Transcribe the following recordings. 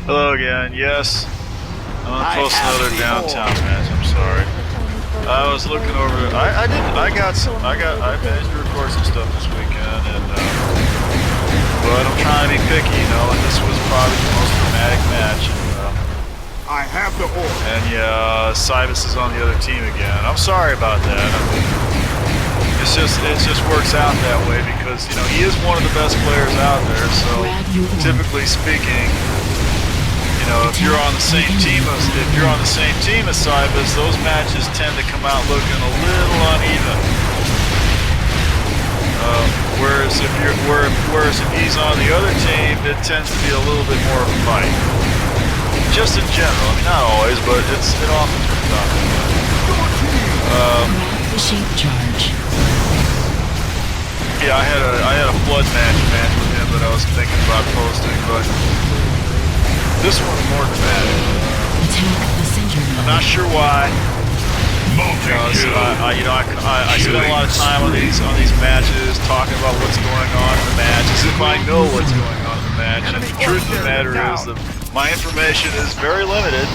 Hello again. Yes, I'm gonna post another downtown match. I'm sorry. I was looking over. I managed to record some stuff this weekend, and but I'm trying to be picky, you know. And this was probably the most dramatic match. And, I have the order. And yeah, Cybus is on the other team again. I'm sorry about that. I mean, it just works out that way because he is one of the best players out there. So typically speaking. If you're on the same team as Cybus, those matches tend to come out looking a little uneven. Whereas if he's on the other team, it tends to be a little bit more of a fight. Just in general, I mean not always, but it often turns out. The shape charge. Yeah, I had a flood match with him that I was thinking about posting, but. This one's more dramatic. I'm not sure why. I spend a lot of time on these matches, talking about what's going on in the matches, if I know what's going on in the match. And the truth of the matter is that my information is very limited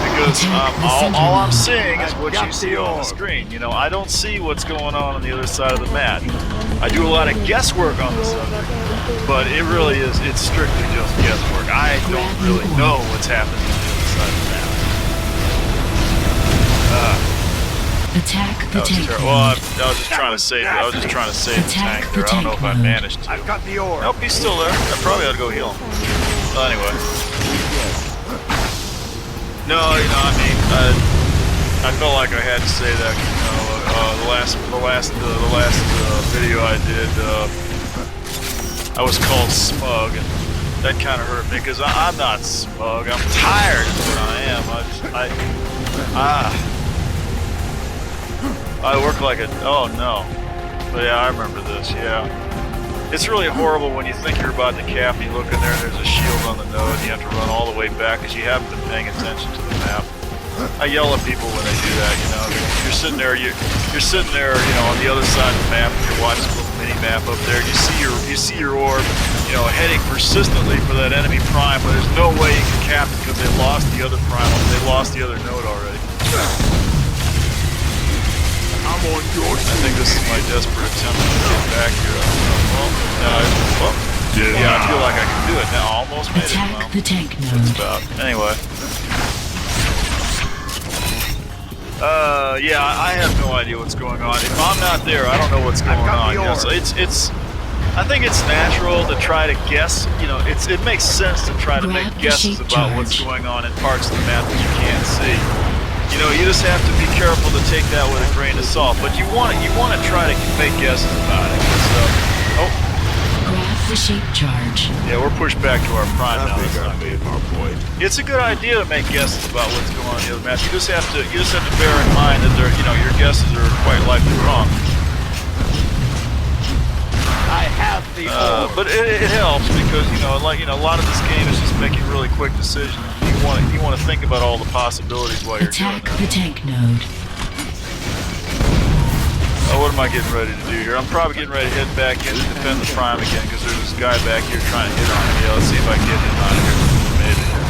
because all I'm seeing is what you see on the screen. I don't see what's going on the other side of the mat. I do a lot of guesswork on the subject, but it's strictly just guesswork. I don't really know what's happening on the other side of the map. Attack the tank. Well, I was just trying to save the tank there. I don't know if I managed to. I've got the order. Nope, he's still there. I probably ought to go heal him. Well, anyway. No, I felt like I had to say that. The last video I did, I was called smug, and that kind of hurt me because I'm not smug. I'm tired is what I am. I work like a. Oh no, but yeah, I remember this. Yeah, it's really horrible when you think you're about to cap and you look in there and there's a shield on the node and you have to run all the way back because you haven't been paying attention to the map. I yell at people when they do that. You're sitting there, on the other side of the map, and you're watching a little mini map up there. You see your orb, heading persistently for that enemy prime, but there's no way you can cap it because they lost the other prime. They lost the other node already. I'm on your I think this is my desperate attempt to get back here. Yeah, I feel like I can do it now. Almost made it. Attack the tank node. That's about. Anyway. Yeah, I have no idea what's going on. If I'm not there, I don't know what's going on. So I think it's natural to try to guess. It makes sense to try to make guesses about what's going on in parts of the map that you can't see. You just have to be careful to take that with a grain of salt. But you want to try to make guesses about it. Grab the shape charge. Yeah, we're pushed back to our prime now. That's not good. It's a good idea to make guesses about what's going on in the other match. You just have to bear in mind that your guesses are quite likely wrong. I have the order. But it helps because a lot of this game is just making really quick decisions. You want to think about all the possibilities while you're doing Attack the tank node. What am I getting ready to do here? I'm probably getting ready to head back in to defend the prime again because there's this guy back here trying to hit on me. Let's see if I can get him out of here. Made it here.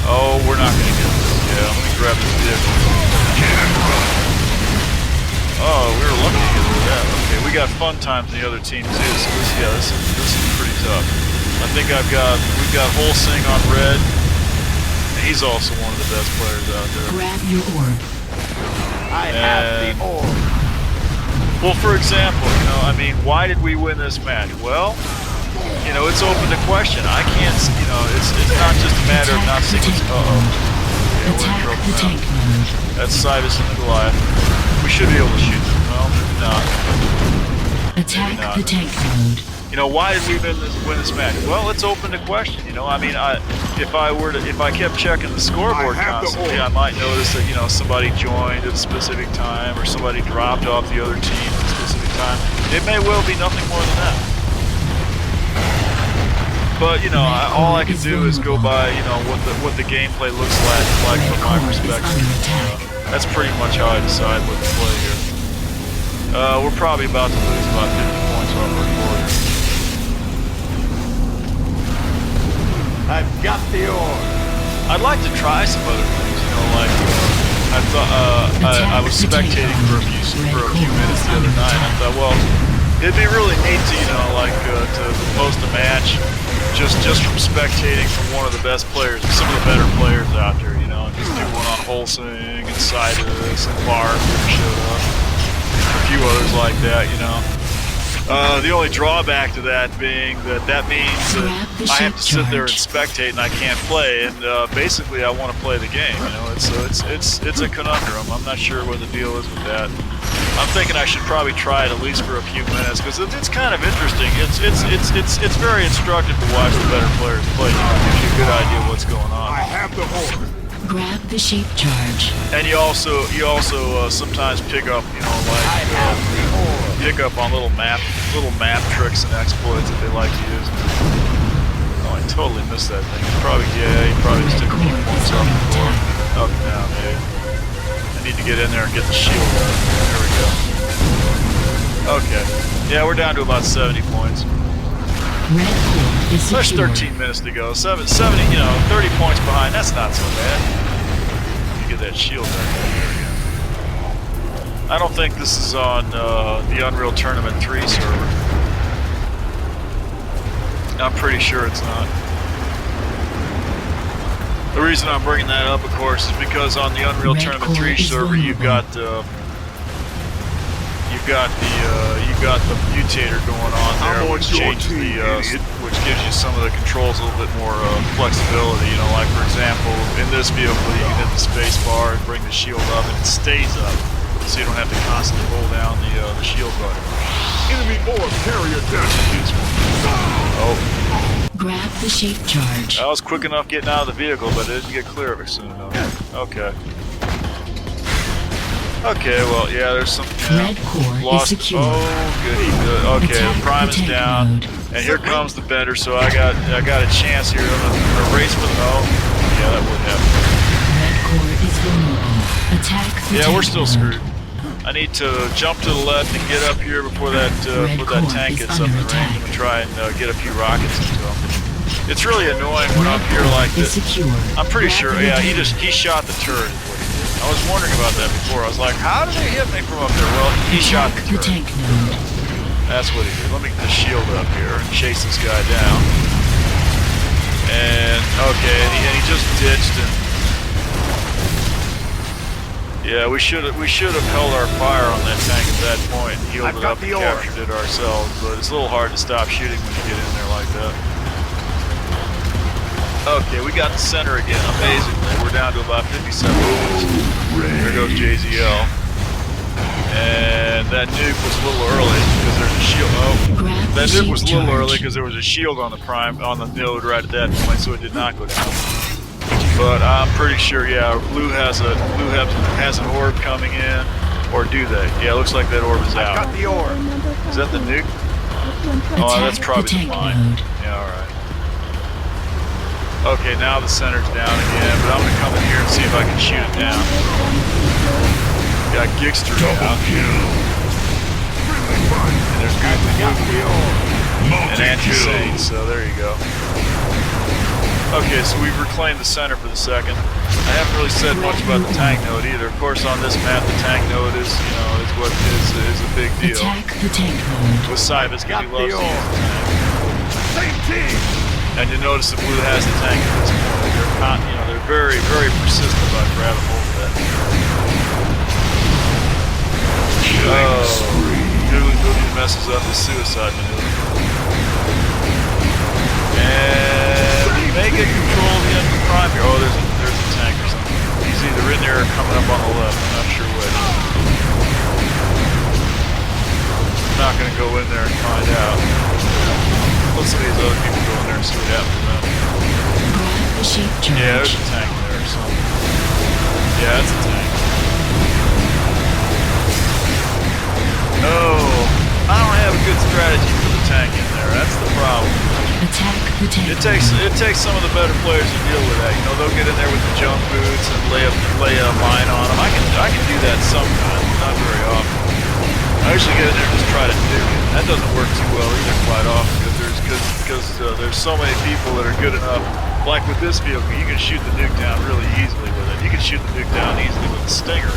Oh, we're not going to get this. Yeah, let me grab this vehicle. Oh, we were lucky to get through that. Okay, we got fun times in the other team too. So this is pretty tough. I think we've got Holsing on red. He's also one of the best players out there. Grab your orb. I have the order. Well, for example, why did we win this match? Well, it's open to question. I can't, it's not just a matter of not seeing what's. Yeah, we're in trouble now. That's Cybus and the Goliath. We should be able to shoot them. Well, maybe not. Attack the tank node. Why did we win this match? Well, it's open to question. If I kept checking the scoreboard constantly, I might notice that somebody joined at a specific time or somebody dropped off the other team at a specific time. It may well be nothing more than that. But all I can do is go by what the gameplay looks like from my perspective. That's pretty much how I decide what to play here. We're probably about to lose about 50 points off our record. I've got the ore. I'd like to try some other things, you know, like I thought I was spectating for a few minutes the other night. I thought, well, it'd be really neat to, you know, like to post a match just from spectating from one of the best players, some of the better players out there, you know, and just do one on Holsing and Sidus and Barb who showed up, a few others like that, you know. The only drawback to that being that means that I have to sit there and spectate and I can't play. And basically, I want to play the game. You know, it's a conundrum. I'm not sure what the deal is with that. I'm thinking I should probably try it at least for a few minutes because it's kind of interesting. It's very instructive to watch the better players play. You know, it gives you a good idea of what's going on. I have the ore. Grab the shape charge. And you also sometimes pick up, you know, like I have the ore. pick up on little map tricks and exploits that they like to use. Oh, I totally missed that thing. He probably just took a few points off the floor. Up and down, dude. I need to get in there and get the shield. There we go. Okay. Yeah, we're down to about 70 points. Red core is There's secure. 13 minutes to go. 70, you know, 30 points behind. That's not so bad. You get that shield back. There we go. I don't think this is on the Unreal Tournament 3 server. I'm pretty sure it's not. The reason I'm bringing that up, of course, is because on the Unreal Tournament 3 server, you've got the mutator going on there, which changes which gives you some of the controls a little bit more flexibility. You know, like for example, in this vehicle, you can hit the space bar and bring the shield up, and it stays up, so you don't have to constantly hold down the shield button. Enemy ore carrier down. Oh, Grab the shape charge. I was quick enough getting out of the vehicle, but it didn't get clear of it soon enough. Okay. Okay, well, yeah, there's some Red core lost. is secure. Oh, goody, good. Okay, Attack the prime is tank down, mode. and here comes the bender. So I got a chance here. I'm gonna race with. Oh, yeah, that would happen. Red core is vulnerable. Attack the Yeah, tank we're still mode. screwed. I need to jump to the left and get up here before that tank gets up the range. I'm gonna try and get a few rockets into him. It's really annoying when I'm here like Is this. secure. I'm pretty sure. Grab Yeah, the he tank. shot the turret. Is what he did. I was wondering about that before. I was like, how did they hit me from up there? Well, he shot the Attack the turret. tank node. That's what he did. Let me get the shield up here and chase this guy down. And okay, and he just ditched and yeah, we should have held our fire on that tank at that point and healed I've it got up and the ore. captured it ourselves. But it's a little hard to stop shooting when you get in there like that. Okay, we got the center again. Amazingly, we're down to about 57 points. There goes JZL. And that nuke was a little early because there's a shield. Oh, Grab that the nuke was a shape little charge. early because there was a shield on the node right at that point, so it did not go down. But I'm pretty sure, yeah, blue has an orb coming in, or do they? Yeah, it looks like that orb is I've out. got the ore. Is that the nuke? Oh, that's Attack probably the the tank mine. node. Yeah, all right. Okay, now the center's down again, but I'm gonna come in here and see if I can shoot it down. Got Gigster out. And there's good and anti-sane, so there you go. Okay, so we've reclaimed the center for the second. I haven't really said much about the tank node either. Of course, on this map, the tank node is, you know, is what is a big deal. Attack the tank node. With Cybus, because he Got loves the to use ore. the tank. Same team. And you notice the blue has the tank at this point. They're very, very persistent about grabbing hold of that. Googly Boogie messes up the suicide maneuver. And we may get control of the end of the prime here. Oh, there's a tank or something. He's either in there or coming up on the left. I'm not sure which. I'm not going to go in there and find out. Let some of these other people go in there and see what happens to them. Grab the shape charge. Yeah, there's a tank there or something. Yeah, that's a tank. No, I don't have a good strategy for the tank in there. That's the problem. Attack the tank It takes some of the better players to deal with that. You know, they'll get in there with the jump boots and lay a mine on them. I can do that sometimes, not very often. I usually get in there and just try to nuke it. That doesn't work too well either, quite often, because there's so many people that are good enough Like with this vehicle, you can shoot the nuke down really easily with it. You can shoot the nuke down easily with a Stinger.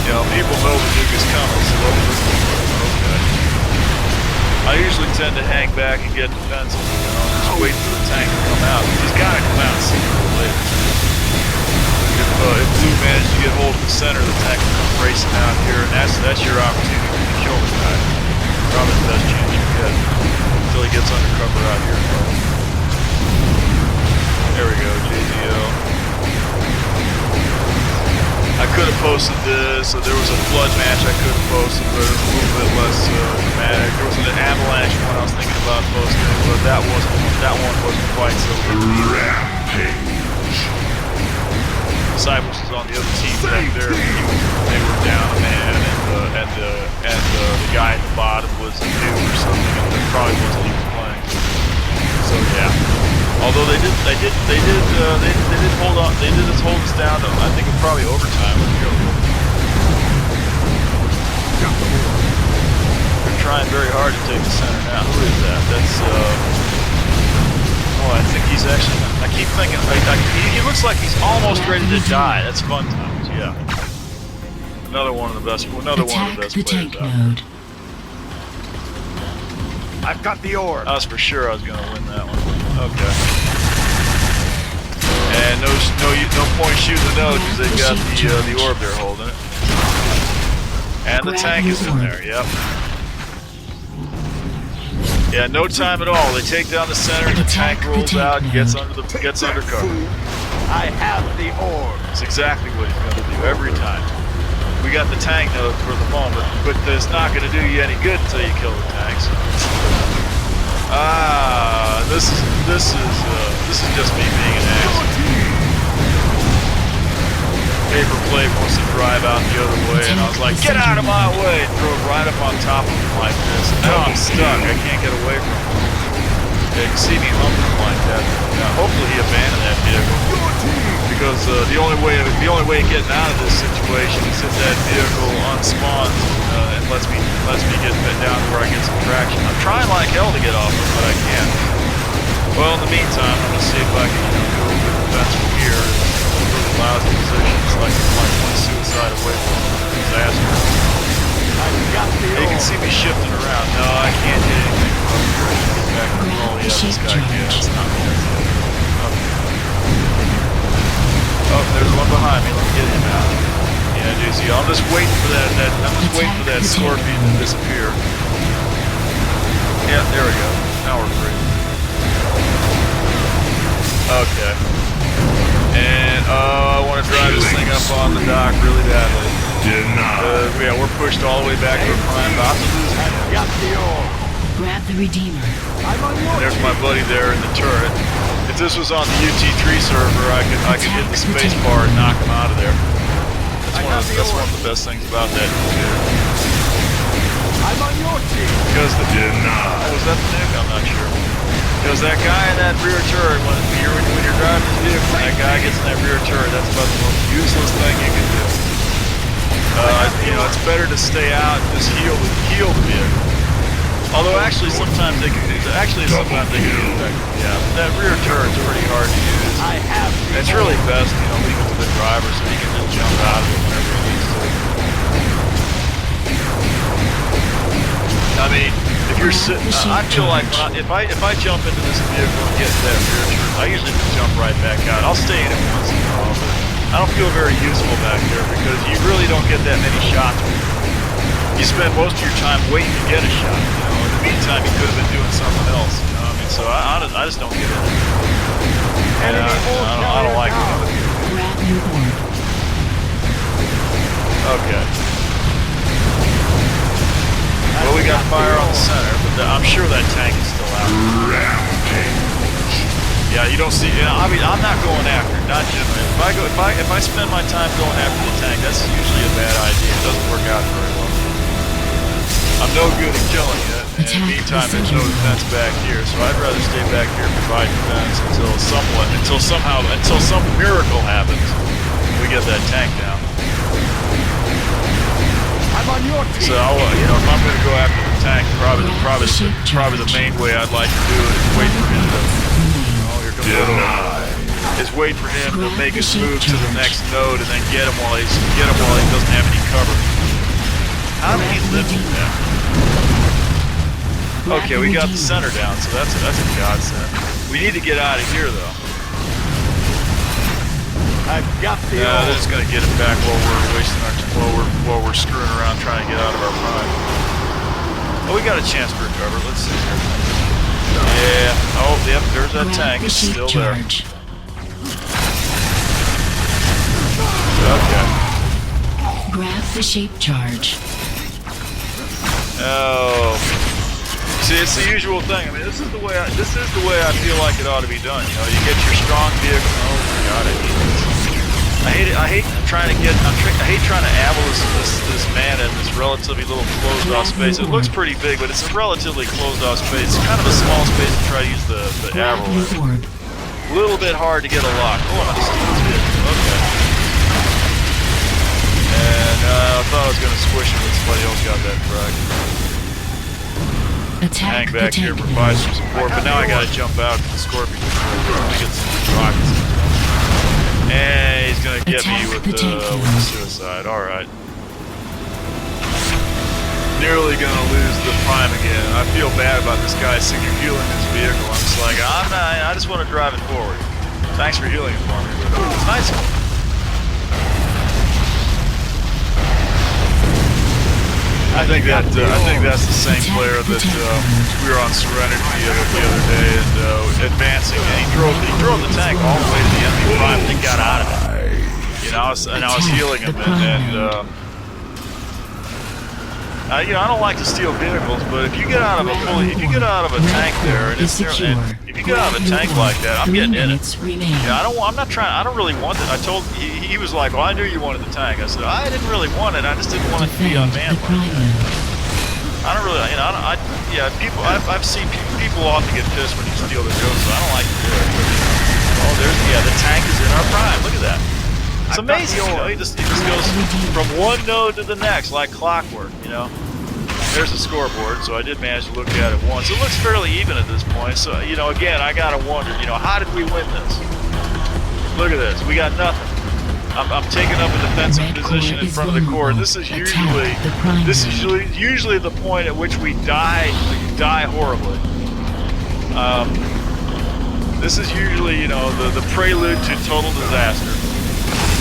You know, people know the nuke is coming, so they'll listen to it. Okay. I usually tend to hang back and get defensive, you know, just wait for the tank to come out. He's got to come out sooner or later. If Blue managed to get hold of the center, the tank will come racing out here, and that's your opportunity to kill the guy. Probably the best chance you get until he gets undercover out here. There we go, JZL. I could have posted this, so there was a flood match I could have posted, but it was a little bit less dramatic. There was an avalanche one I was thinking about posting, but that one wasn't quite so Rampage. Cypress was on the other team back there. They were down a man, and the guy at the bottom was a dude or something, and it probably wasn't even playing. So yeah. Although they did hold on. They did hold us down to, I think, probably overtime. They're trying very hard to take the center now. Who is that? That's oh, I think he's actually. I keep thinking. He looks like he's almost ready to die. That's fun times. Yeah. Another one of the best. Another one of the best players out. I've got the orb. I was for sure I was going to win that one. Okay. And no point shooting the node because they've got the orb they're holding it. And the tank is in there. Yep. Yeah, no time at all. They take down the center and the tank rolls out and gets undercover. I have the orb. That's exactly what he's going to do every time. We got the tank node for the moment, but it's not going to do you any good until you kill the tanks. This is just me being an ass. Paper Plate wants to drive out the other way, and I was like, get out of my way! And drove right up on top of him like this. And now I'm stuck. I can't get away from him. Yeah, you can see me humping like that. Hopefully he abandoned that vehicle. Because the only way of getting out of this situation is if that vehicle unspawns and lets me get down to where I get some traction. I'm trying like hell to get off it, but I can't. Well, in the meantime, I'm gonna see if I can go a bit defense from here. Really lousy positions, like one suicide away from disaster. You can see me shifting around. No, I can't hit anything from up here. I can get back and roll. Yeah, this guy can. That's not me. Oh, there's one behind me. Let me get him out. Yeah, JC, I'm just waiting for that scorpion to disappear. Yeah, there we go. Now we're free. Okay. And I want to drive this thing up on the dock really badly. Yeah, we're pushed all the way back to the prime. About to lose him. Got the orb. Grab the Redeemer. There's my buddy there in the turret. If this was on the UT3 server, I could hit the space bar and knock him out of there. That's one of the best things about that computer. I'm on your team. Because was that the nuke? I'm not sure. Because that guy in that rear turret, when you're driving this vehicle, and that guy gets in that rear turret, that's about the most useless thing you can do. It's better to stay out and just heal the vehicle. Although sometimes they can do that. Yeah, that rear turret's pretty hard to use. It's really best, leave it to the driver so he can just jump out of it whenever he needs to. I mean, if you're sitting, I feel like if I jump into this vehicle and get that rear turret, I usually just jump right back out. I'll stay in it once in a while, but I don't feel very useful back there because you really don't get that many shots. You spend most of your time waiting to get a shot. In the meantime, you could have been doing something else. So I just don't get it. And I don't like it. Okay. Well, we got fire on the center, but I'm sure that tank is still out. Yeah, you don't see. I'm not going after it. Not generally. If I spend my time going after the tank, that's usually a bad idea. It doesn't work out very well. I'm no good at killing it, and in the meantime there's no defense back here, so I'd rather stay back here and provide defense until some miracle happens, we get that tank down. I'm on your team. So, you know, if I'm going to go after the tank, probably the main way I'd like to do it is wait for him to. Oh, here comes the node. Is wait for him to make his move to the next node and then get him while he doesn't have any cover. How did he live through that? Okay, we got the center down, so that's a godsend. We need to get out of here, though. I've got the Yeah, orb. they're just gonna get it back while we're wasting while we're screwing around trying to get out of our prime. Oh, we got a chance to recover. Let's see here. Yeah. Oh, yep. There's that tank. It's still there. Okay. Grab the shape charge. Oh. See, it's the usual thing. I mean, this is the way I feel like it ought to be done. You know, you get your strong vehicle. Oh my God, I hate this. I hate trying to abble this man in this relatively little closed off space. It looks pretty big, but it's a relatively closed off space. It's kind of a small space to try to use the abble in. A little bit hard to get a lock. Oh, I'm stealing this vehicle. Okay. And I thought I was going to squish him, but somebody else got that frag. Hang back here, provide some support, but now I gotta jump out to the Scorpion. Let me get some rockets. And he's gonna get me with the suicide. Alright. Nearly gonna lose the prime again. I feel bad about this guy sitting here healing his vehicle. I'm just like, I just want to drive it forward. Thanks for healing it for me, but it's nice of you. I think that's the same player that we were on Serenity the other day and advancing, and he drove the tank all the way to the enemy prime and then got out of it. You know, I was healing him, and you know, I don't like to steal vehicles, but if you get out of a tank there, and if you get out of a tank like that, I'm getting in it. Yeah, I don't really want it. I told he was like, well, I knew you wanted the tank. I said, I didn't really want it. I just didn't want it to be unmanned like that. I don't really, you know, I've seen people often get pissed when you steal their goods, so I don't like to do it. Oh, the tank is in our prime. Look at that. It's amazing, you know, he just goes from one node to the next like clockwork, you know. There's the scoreboard, so I did manage to look at it once. It looks fairly even at this point, so, you know, again, I gotta wonder, you know, how did we win this? Look at this, we got nothing. I'm taking up a defensive position in front of the core. This is usually the point at which we die horribly. This is usually, you know, the prelude to total disaster.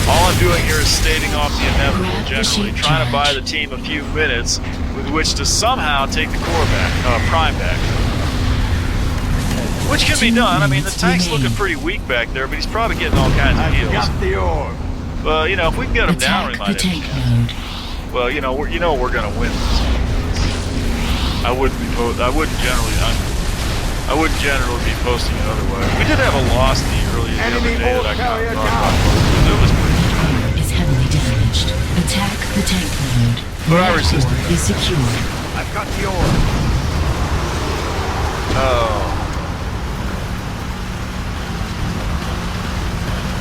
All I'm doing here is stating off the inevitable, generally, trying to buy the team a few minutes with which to somehow take the core back, prime back. Which can be done. I mean, the tank's looking pretty weak back there, but he's probably getting all kinds of heals. Got the orb. Well, you know, if we can get him down, we might have. Well, you know, we're gonna win this. I wouldn't generally be posting it otherwise. We did have a loss the other day that I kind of talked about. It was pretty good. Is heavily damaged. Attack the tank node. But I resisted. Is secure. I've got the orb. Oh.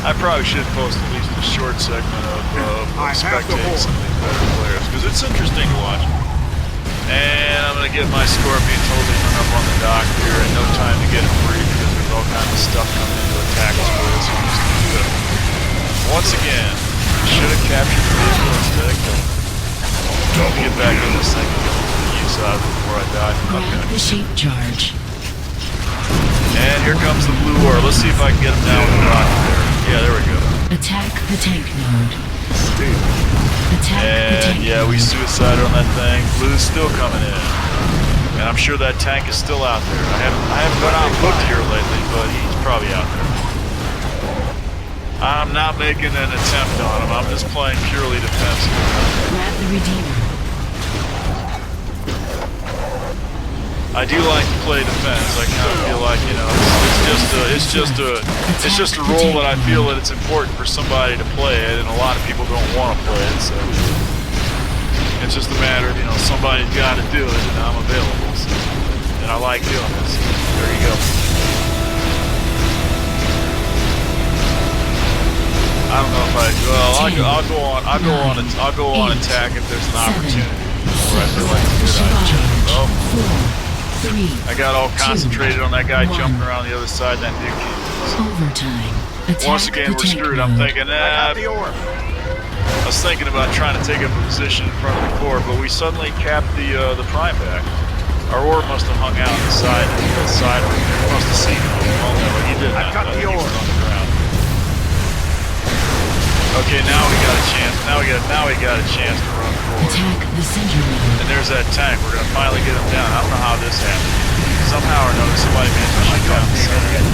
I probably should post at least a short segment of spectating some of these better players, because it's interesting to watch. And I'm going to get my Scorpion totally hung up on the dock here in no time to get it free, because there's all kinds of stuff coming in to attack us with it, so I'm just going to do it. Once again, should have captured the vehicle instead of killing it. Don't get back in this thing and get the use out of it before I die. Grab the shape charge. And here comes the blue orb. Let's see if I can get him down with the rocket there. Yeah, there we go. Attack the tank node. Attack the tank yeah, we suicided on that thing. Blue's still coming in. And I'm sure that tank is still out there. I haven't gone out and looked here lately, but he's probably out there. I'm not making an attempt on him. I'm just playing purely defensive. Grab the Redeemer. I do like to play defense. I kind of feel like, you know, it's just a role that I feel that it's important for somebody to play it, and a lot of people don't want to play it. So it's just a matter of, you know, somebody's got to do it, and I'm available. So, and I like doing it. So there you go. I don't know if I'll go on attack if there's an opportunity. Where I feel like it's a good idea. Oh, 4, 3, I got all 2, concentrated on that guy 1. jumping around the other side of that big key. Overtime. Attack Once again, the we're tank screwed. I'm node. thinking, I got the orb. I was thinking about trying to take up a position in front of the core, but we suddenly capped the prime back. Our orb must have hung out on the side, where he must have seen it. Oh no, he didn't. I got the He was orb. on the ground. Okay, now we got a chance. Now we got a chance to run forward. Attack the center node. And there's that tank. We're gonna finally get him down. I don't know how this happened. Somehow or another, somebody managed to shoot down the center.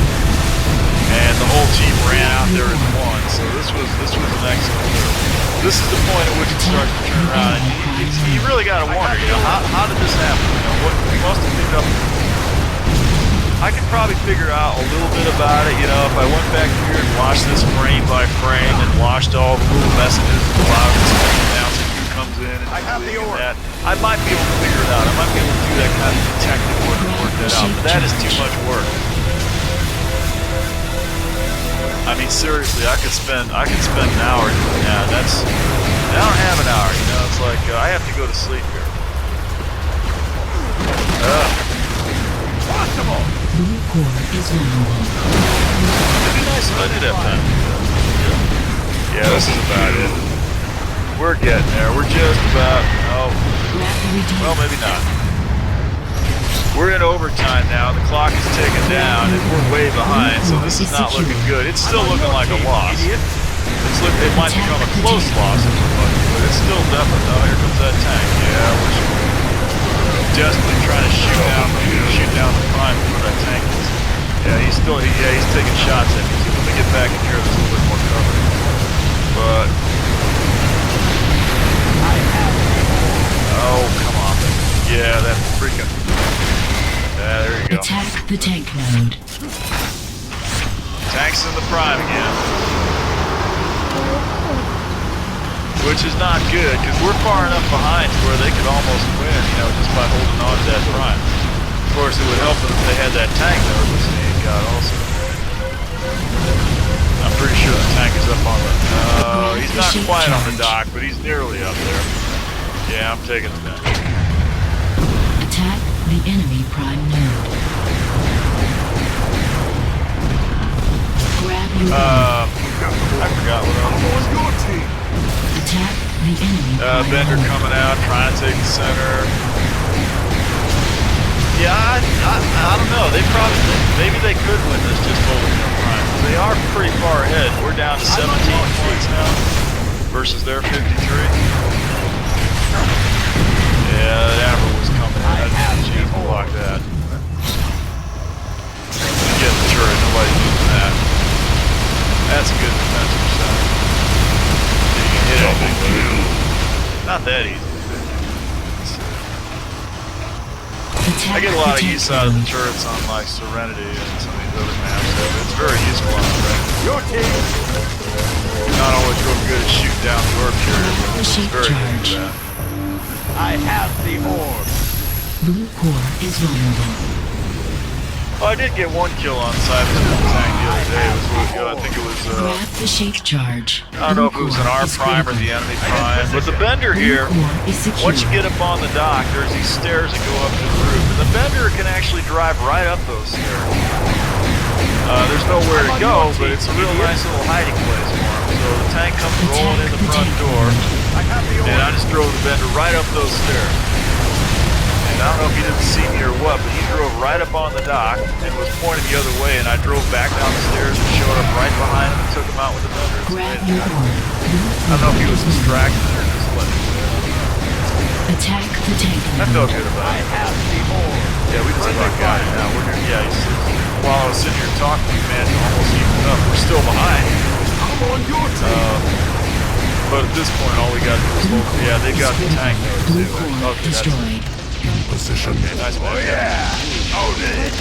And the whole team ran out there as one. So this was an excellent move. This is the point at which it starts to turn around. And you really got to wonder, how did this happen? What we must have picked up. I could probably figure out a little bit about it, if I went back here and watched this frame by frame and watched all the little messages and allowed this to announce who comes in and I have the orb. that. I might be able to figure it out. I might be able to do that kind of detective work and work that out. But that is too much work. I mean, seriously, I could spend an hour doing that. I don't have an hour, it's like, I have to go to sleep here. Possible. Blue core is vulnerable. It'd be nice if I did have time. Yeah, this is about it. We're getting there. We're just about, well, maybe not. We're in overtime now. The clock is ticking down, and we're way behind, so this is not looking good. It's still looking like a loss. It might become a close loss if we're lucky, but it's still definitely. Oh, here comes that tank. Yeah, we're desperately trying to shoot down the prime before that tank is. Yeah, he's taking shots at me. So let me get back in here. There's a little bit more cover. But oh, come on. Yeah, that freaking. Yeah, there you go. Attack the tank node. Tank's in the prime again. Which is not good, because we're far enough behind to where they could almost win, just by holding on to that prime. Of course, it would help them if they had that tank node, which they ain't got also. I'm pretty sure the tank is up on the... he's not quite on the dock, but he's nearly up there. Yeah, I'm taking the tank. Attack the enemy prime node. Grab your I forgot what I was. Your team. Attack the enemy prime Bender node. coming out, trying to take the center. Yeah, I don't know. Maybe they could win this just holding their prime. They are pretty far ahead. We're down to 17 points now versus their 53. Yeah, that Amber was coming in. I didn't chance to block that. Get the turret. Nobody's using that. That's a good defensive shot. You can hit anything. Not that easy. I get a lot of use out of the turrets on like Serenity and some of these other maps. It's very useful on Serenity. Your team. Not always real good at shooting down the orb carrier, but it's Shape very good charge. for that. I have the orb. Blue core is vulnerable. Well, I did get one kill on the side of the tank the other day. It was really good. I think it was, Grab the shape charge. I don't know if it was an our prime or the enemy prime, but the Bender here, once you get up on the dock, there's these stairs that go up to the roof, and the Bender can actually drive right up those stairs. There's nowhere to go, but it's a real nice little hiding place for him. So the tank comes rolling in the front door, I have the orb. and I just drove the Bender right up those stairs. And I don't know if he didn't see me or what, but he drove right up on the dock and was pointing the other way, and I drove back down the stairs and showed up right behind him and took him out with the Bender. Grab your orb. I don't know if he was distracted or just let me do it. Attack the tank I node. felt good about I it. have the orb. Yeah, we just about got it now. We're here. Yeah, while I was sitting here talking to you, man, you almost even up. We're still behind. I'm on your team. But at this point, all we got to do is hold. Yeah, they got the tank node Blue too. core Okay, that's destroyed. In position. nice man. Yeah. Own it.